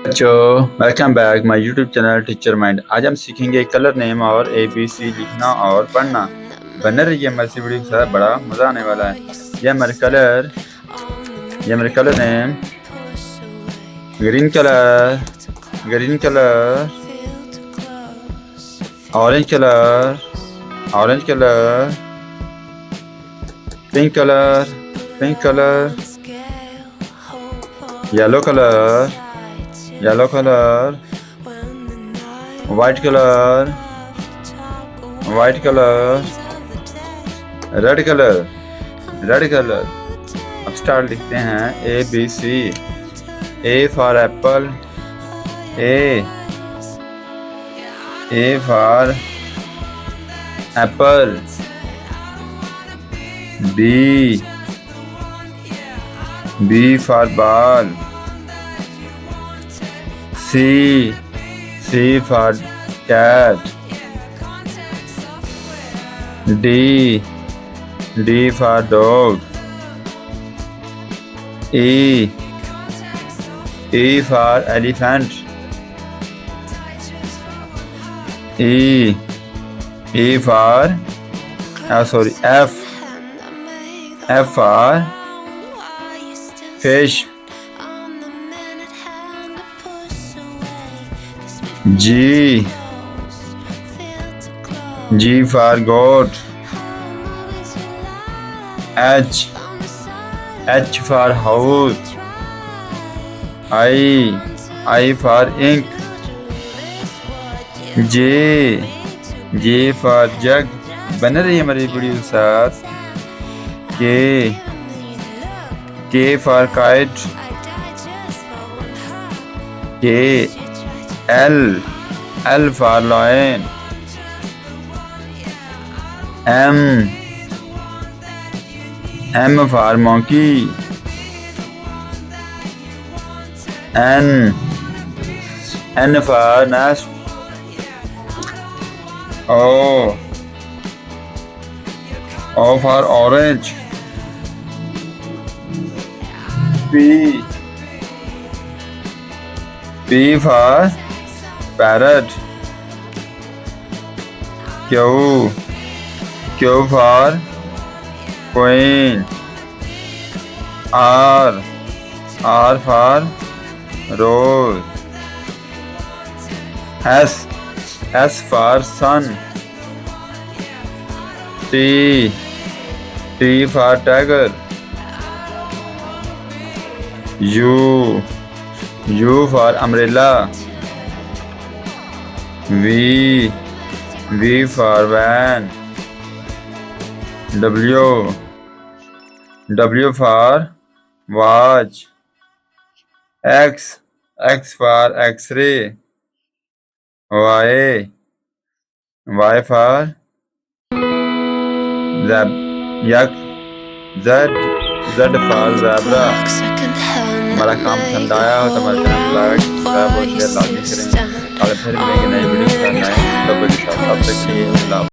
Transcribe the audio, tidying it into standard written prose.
बच्चों, welcome back my YouTube channel teacher mind. आज हम सीखेंगे कलर नेम और ABC लिखना और पढ़ना। बने रहिए हमारी इस वीडियो के साथ, बड़ा मज़ा आने वाला है। ये हमारे colour name green colour, orange colour, pink colour, yellow colour, white colour, red colour. अब स्टार्ट लिखते हैं ABC। A for apple, A for apple. B for ball. C for cat. D for dog. E for elephant. E for F for fish। G for goat। H for house। I for ink। J for jug। बने रहिए हमारी video के साथ। K for kite। L for lion। M for monkey। N for nest। O for orange। P for parrot। Q for queen। R for rose। S for sun। T for tiger। U for umbrella। V for van। W for watch। X for X-ray। Y for Z for zebra। हमारा काम पसंद आया हो तो हमारे channel like, subscribe और share लाजमी करें। और फिर मिलेंगे नई वीडियो के साथ, नए टॉपिक के साथ। तब तक के लिए अल्लाह।